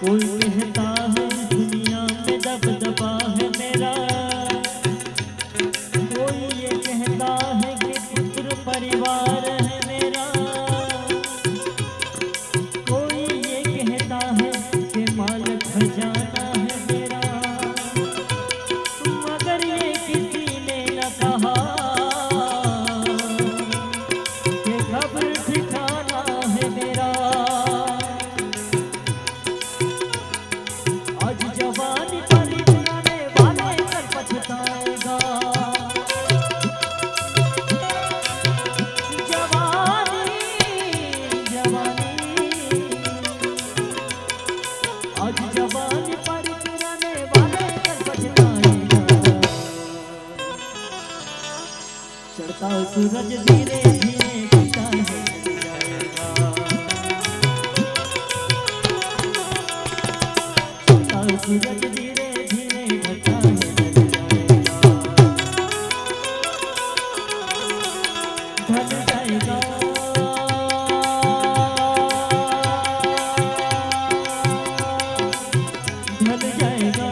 कोई कहता है दुनिया में दबदबा है मेरा, कोई ये कहता है कि पुत्र परिवार है मेरा, कोई ये कहता है कि माल खजाना है मेरा, मगर ये किसी ने न कहा कि खबर ठिकाना है मेरा। आज जवानी पर इतने वाले कर पछताएगा, जवानी जवानी आज जवानी पर इतने वाले कर पछताएगा। चढ़ता सूरज धीरे धीरे ढलता है ढल जाएगा, सूरज धीरे धीरे ढलता है ढल जाएगा, ढल जाएगा,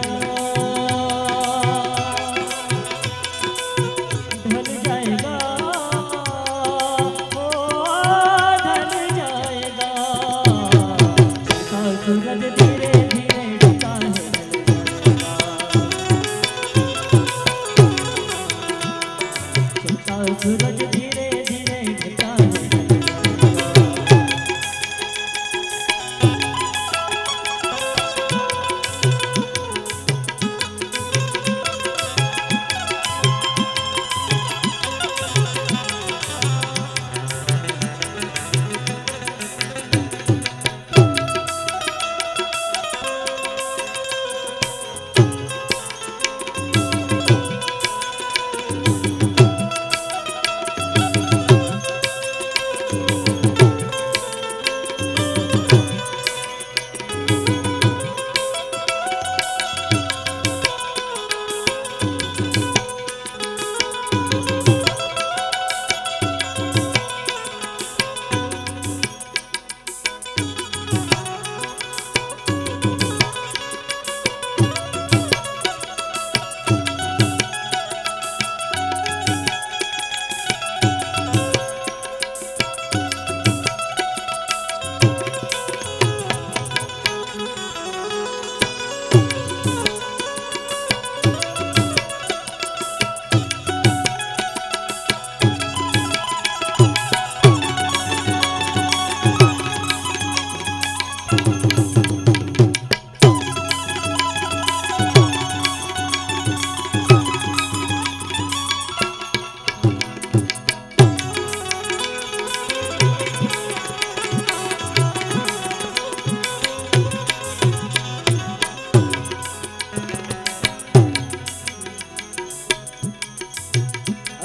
ढल जाएगा, ओ ढल जाएगा। सूरज धीरे धीरे ढलता है सूरज धीरे धीरे ढलता है।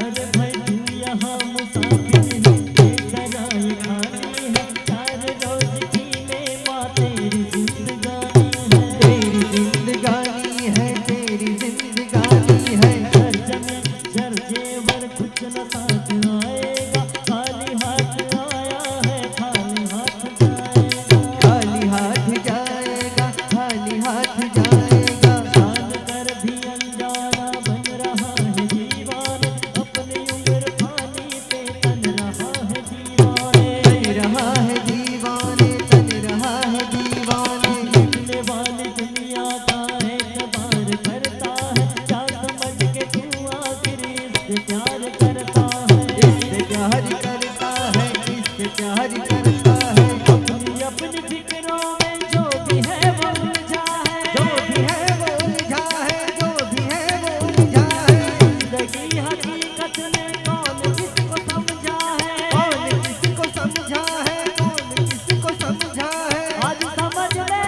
अरे भाई तू यहाँ मुसाफिर है, सराय खानी है, चार रोज की में माँ तेरी जिंदगानी है, तेरी जिंदगानी है, तेरी जिंदगानी है। घर जमे जर जेवर कुछ न साथ आएगा, खाली हाथ आया है खाली हाथ जाएगा, खाली हाथ जाएगा, खाली हाथ जाएगा। जान कर भी अनजाना बन रहा है दीवान, अपनी उम्र पानी पे तन रहा है दीवाने, तन रहा है दीवाने, तन रहा है दीवाने। देखने वाली दुनिया का एतबार करता है, क्या समझ के तू आखिर इससे प्यार करता है, इससे प्यार करता है, इससे प्यार करता है। अपनी अपनी फिक्रों में जो भी है वो उलझा है, जो भी है वो उलझा है, जो भी है वो उलझा है। जिंदगी हकीकत में कौन किसको समझा है, कौन किसको समझा है, कौन किसको समझा है। आज समझ ले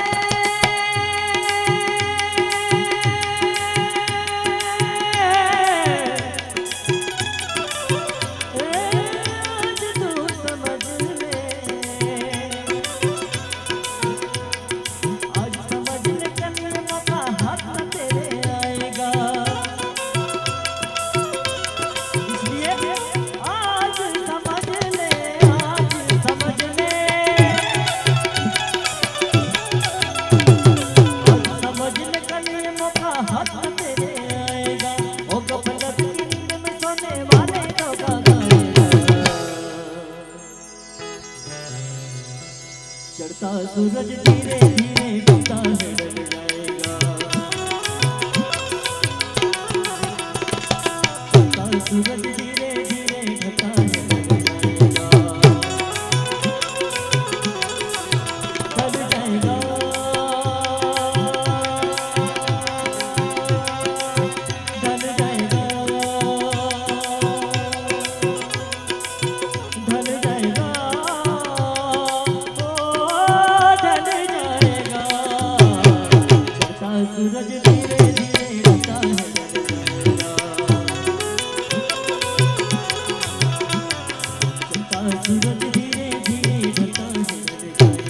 आज तू समझ ले चढ़ता सूरज धीरे धीरे ढलता है ढल जाएगा। चढ़ता सूरज धीरे धीरे ढलता है ढल जाएगा। ढल जाएगा, ढल जाएगा, ढल जाएगा, सूरज धीरे धीरे ढलता है ढल जाएगा। चलता सूरज धीरे धीरे ढलता है ढल जाएगा।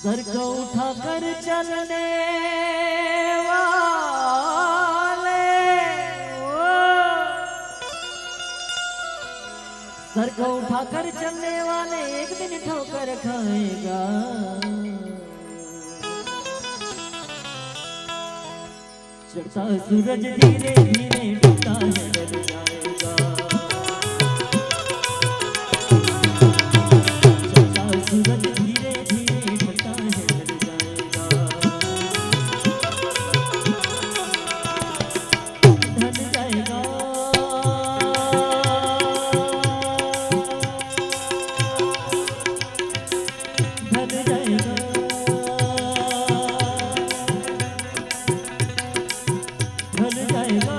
सर को उठाकर चलने वाले सर को उठाकर चलने वाले एक दिन ठोकर खाएगा। चढ़ता सूरज धीरे धीरे ढलता है ढल जाएगा। चढ़ता सूरज धीरे धीरे ढलता है ढल जाएगा। ढल जाएगा, ढल जाएगा, ढल जाएगा,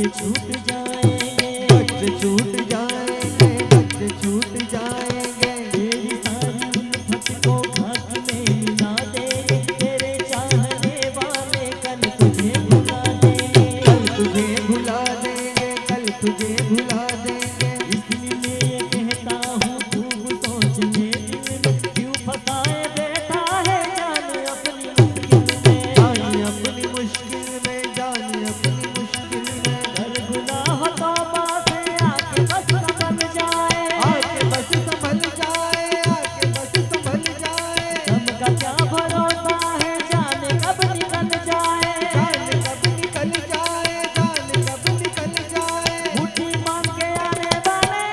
बच्चे छूट जाएंगे, बच्चे छूट जाएंगे, बच्चे छूट जाएंगे। तेरी सारी उल्फत को खाक में मिला देंगे, तेरे चाहने वाले कल तुझे भुला देंगे, कल तुझे भुला देंगे, कल तुझे भुला देंगे। इसलिए ये कहता हूँ खूब सोच ले दिल में, क्यों फंसाए बैठा है जान अपनी मुश्किल में, जान अपनी मुश्किल में, जान अपनी मुश्किल में। कर गुनाह तौबा से आके बस संभल जाए, आके बस संभल जाए, आके बस संभल जाए। दम का क्या भरोसा है जाने कब निकल जाए, जान कब निकल जाए, जान कब निकल जाए। मुट्ठी मांग के आने वाले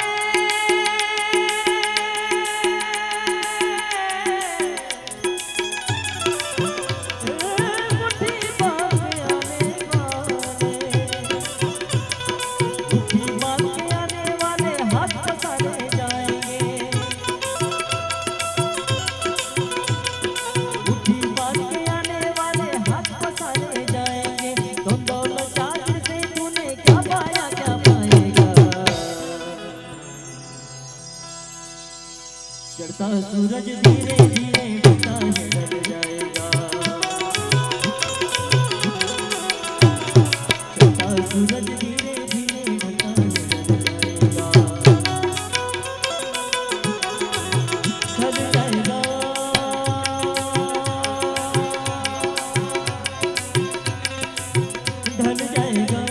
मुट्ठी मांग के आने वाले, मुट्ठी मांग के आने वाले हाथ पसारे जाएंगे, मुट्ठी मांग के आने वाले हाथ पसारे जाएंगे। तुम दौलत चाहत से तूने क्या पाया क्या पाएगा, चढ़ता सूरज धीरे धीरे ढलता है ढल जाएगा, चढ़ता सूरज धीरे धीरे ढलता है ढल जाएगा, ढल जाएगा, ढल जाएगा।